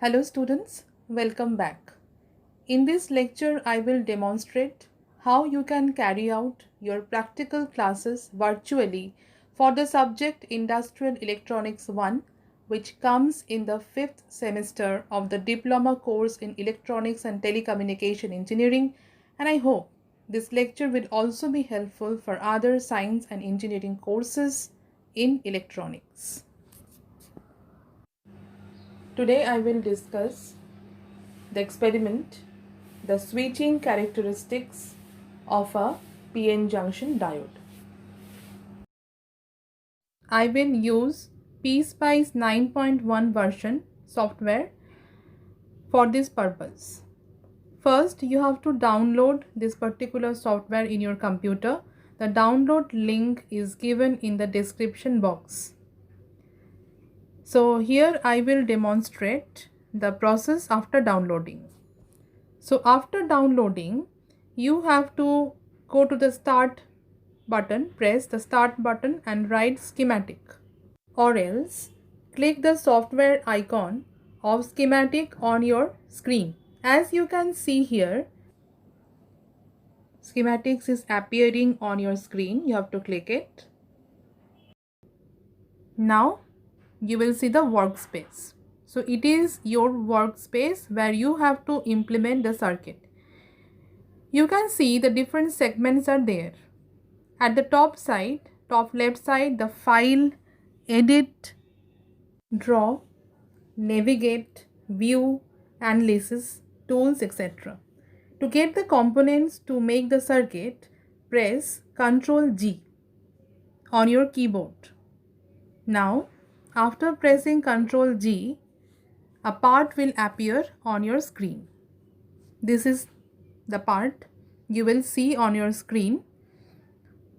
Hello students, welcome back. In this lecture, I will demonstrate how you can carry out your practical classes virtually for the subject Industrial Electronics 1, which comes in the 5th semester of the Diploma course in Electronics and Telecommunication Engineering, and I hope this lecture will also be helpful for other science and engineering courses in electronics. Today I will discuss the experiment, the switching characteristics of a PN junction diode. I will use PSpice 9.1 version software for this purpose. First, you have to download this particular software in your computer. The download link is given in the description box. So here I will demonstrate the process after downloading. So after downloading, you have to go to the start button, press the start button and write schematic, or else click the software icon of schematic on your screen. As you can see here, schematics is appearing on your screen. You have to click it. Now you will see the workspace. So it is your workspace where you have to implement the circuit. You can see the different segments are there. At the top side, top left side, the file, edit, draw, navigate, view, analysis, tools, etc. To get the components to make the circuit, press Ctrl G on your keyboard. Now, after pressing Ctrl G, a part will appear on your screen. This is the part you will see on your screen.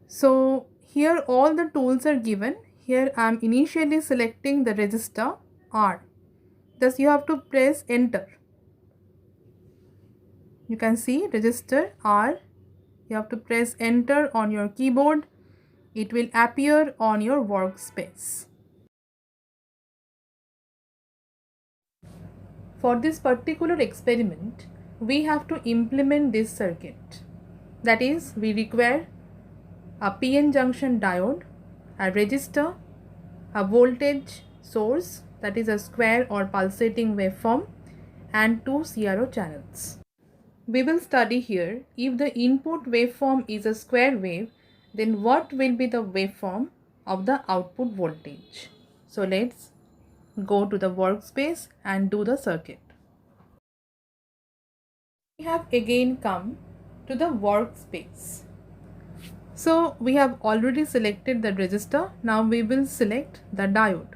So here all the tools are given. Here I am initially selecting the resistor R. Thus you have to press enter. You can see resistor R. You have to press enter on your keyboard. It will appear on your workspace. For this particular experiment, we have to implement this circuit. That is, we require a PN junction diode, a resistor, a voltage source, that is a square or pulsating waveform, and 2 CRO channels. We will study here, if the input waveform is a square wave, then what will be the waveform of the output voltage. So let's go to the workspace and do the circuit. We have again come to the workspace. So we have already selected the resistor. Now we will select the diode.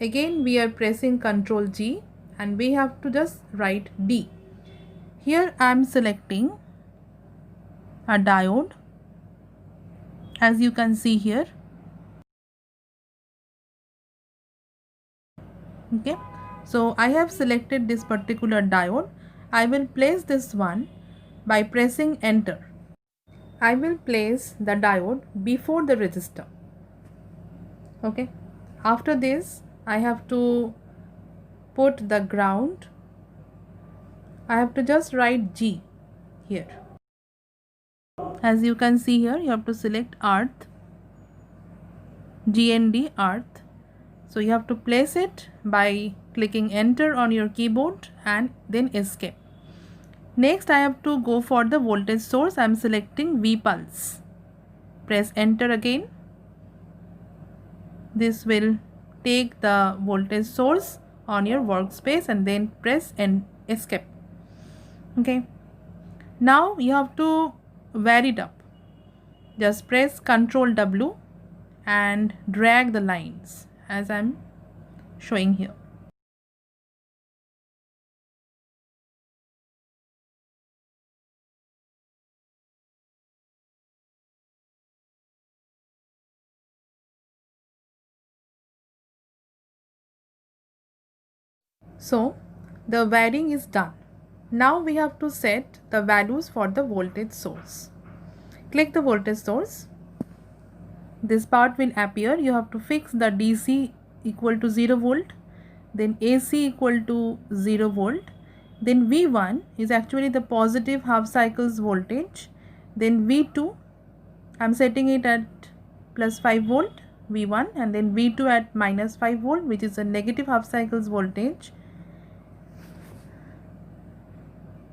Again we are pressing Ctrl G and we have to just write D. Here I am selecting a diode, as you can see here. Okay, so I have selected this particular diode. I will place this one by pressing enter. I will place the diode before the resistor. Okay, after this I have to put the ground. I have to just write G here. As you can see here, you have to select earth, GND earth. So you have to place it by clicking enter on your keyboard and then escape. Next I have to go for the voltage source. I am selecting V pulse. Press enter again. This will take the voltage source on your workspace and then press and escape. Okay. Now you have to vary it up. Just press Ctrl W and drag the lines as I am showing here. So the varying is done. Now we have to set the values for the voltage source. Click the voltage source. This part will appear. You have to fix the DC equal to 0 volt then AC equal to 0 volt, then V1 is actually the positive half cycles voltage, then V2 I'm setting it at plus 5 volt V1, and then V2 at minus 5 volt, which is a negative half cycles voltage.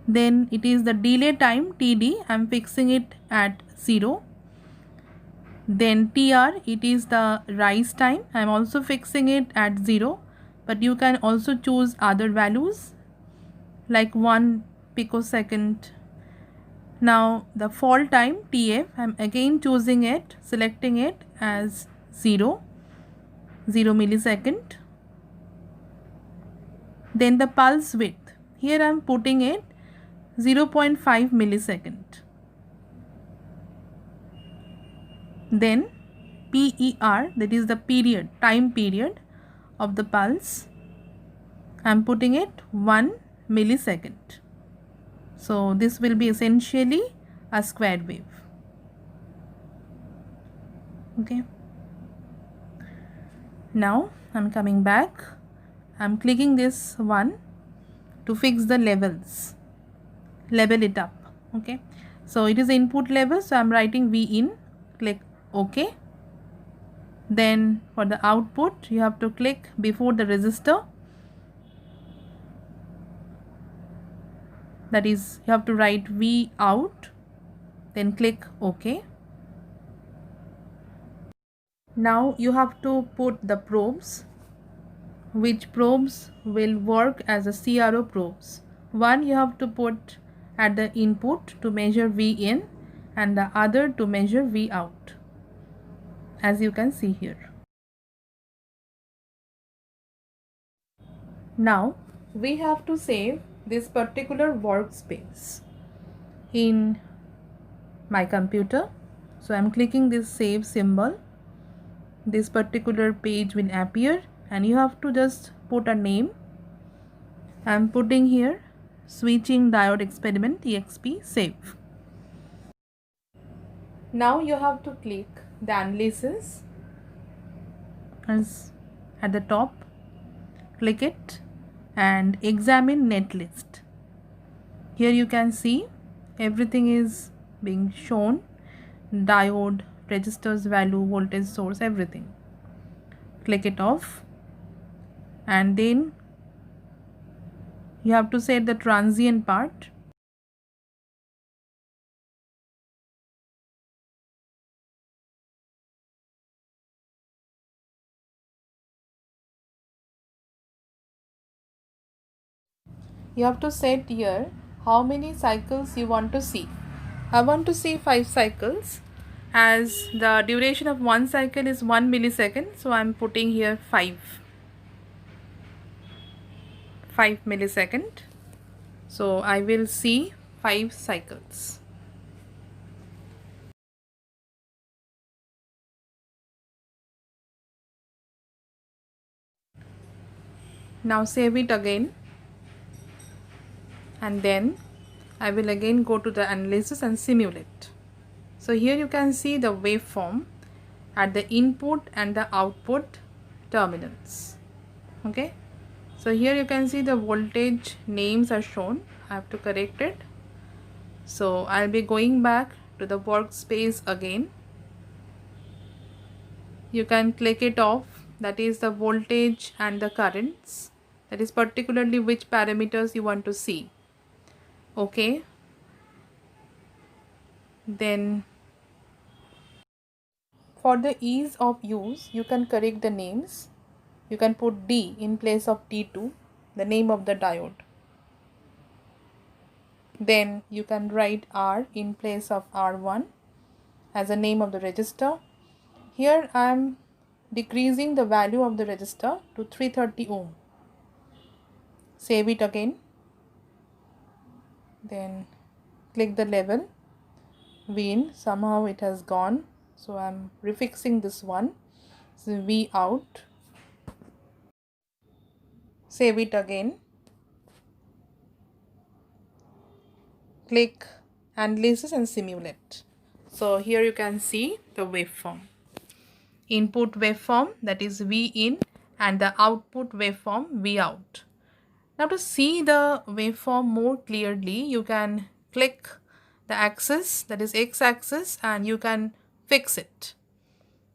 Then it is the delay time TD, I'm fixing it at 0. Then TR, it is the rise time, I'm also fixing it at 0, but you can also choose other values like 1 picosecond. Now the fall time TF, I'm again choosing it, selecting it as 0 millisecond. Then the pulse width, here I'm putting it 0.5 millisecond. Then PER, that is the period, time period of the pulse, I'm putting it 1 millisecond. So this will be essentially a square wave. Okay. Now I'm coming back. I'm clicking this one to fix the levels. Level it up. Okay. So it is input level. So I'm writing V in. Click OK. Then for the output, you have to click before the resistor. That is, you have to write V out, then click OK. Now you have to put the probes, which probes will work as a CRO probes. One you have to put at the input to measure V in, and the other to measure V out, as you can see here. Now we have to save this particular workspace in my computer. So I'm clicking this save symbol. This particular page will appear and you have to just put a name. I'm putting here switching diode experiment EXP save. Now you have to click the analysis as at the top, click it and examine netlist. Here you can see everything is being shown, diode, registers value, voltage source, everything. Click it off and then you have to set the transient part. You have to set here how many cycles you want to see. I want to see 5 cycles, as the duration of one cycle is 1 millisecond, so I am putting here 5 millisecond. So I will see 5 cycles. Now save it again, and then I will again go to the analysis and simulate. So here you can see the waveform at the input and the output terminals. Okay, so here you can see the voltage names are shown. I have to correct it. So I'll be going back to the workspace again. You can click it off, that is the voltage and the currents, that is particularly which parameters you want to see. Okay, then for the ease of use you can correct the names. You can put D in place of T2, the name of the diode. Then you can write R in place of R1 as the name of the resistor. Here I am decreasing the value of the resistor to 330 ohm. Save it again. Then click the level. V in, somehow it has gone, so I am refixing this one. So V out. Save it again. Click analysis and simulate. So here you can see the waveform. Input waveform, that is V in, and the output waveform Vout. Now to see the waveform more clearly, you can click the axis, that is x-axis, and you can fix it.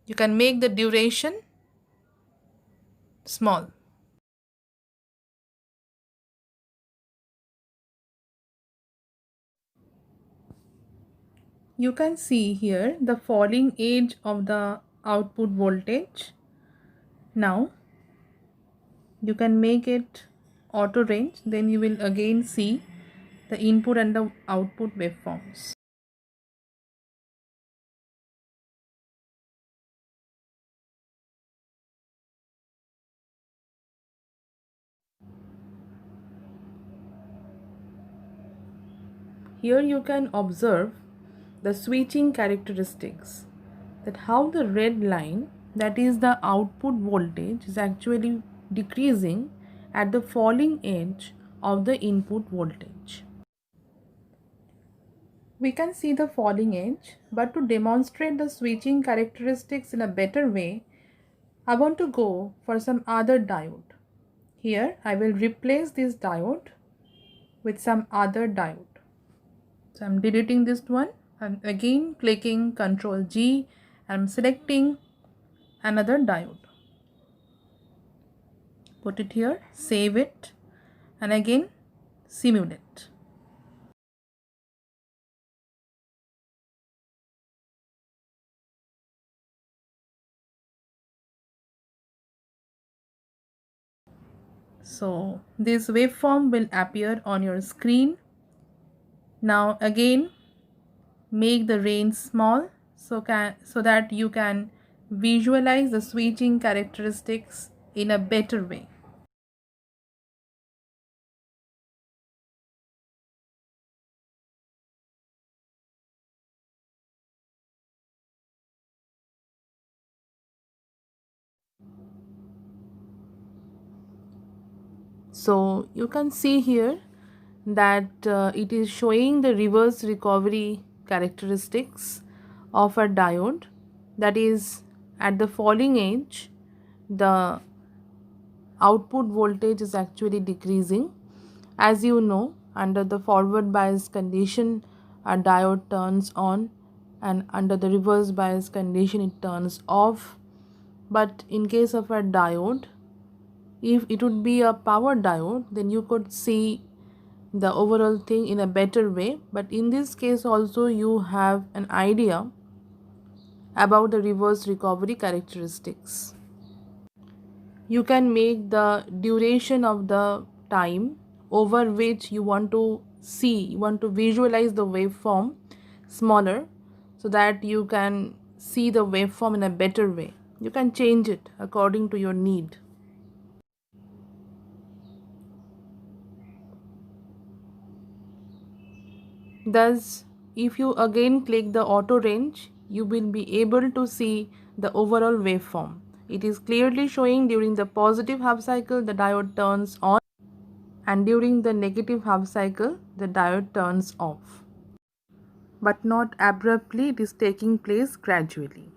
You can make the duration small. You can see here the falling edge of the output voltage. Now you can make it auto range, then you will again see the input and the output waveforms. Here you can observe the switching characteristics, that how the red line, that is the output voltage, is actually decreasing at the falling edge of the input voltage. We can see the falling edge, but to demonstrate the switching characteristics in a better way, I want to go for some other diode. Here I will replace this diode with some other diode. So I'm deleting this one. I'm again clicking Ctrl G. I'm selecting another diode. Put it here, save it, and again simulate. So this waveform will appear on your screen. Now again make the range small so that you can visualize the switching characteristics in a better way. So you can see here that it is showing the reverse recovery characteristics of a diode, that is at the falling edge the output voltage is actually decreasing. As you know, under the forward bias condition a diode turns on, and under the reverse bias condition it turns off. But in case of a diode, if it would be a power diode, then you could see the overall thing in a better way. But in this case also you have an idea about the reverse recovery characteristics. You can make the duration of the time over which you want to see, you want to visualize the waveform smaller, so that you can see the waveform in a better way. You can change it according to your need. Thus, if you again click the auto range, you will be able to see the overall waveform. It is clearly showing during the positive half cycle the diode turns on, and during the negative half cycle the diode turns off. But not abruptly, it is taking place gradually.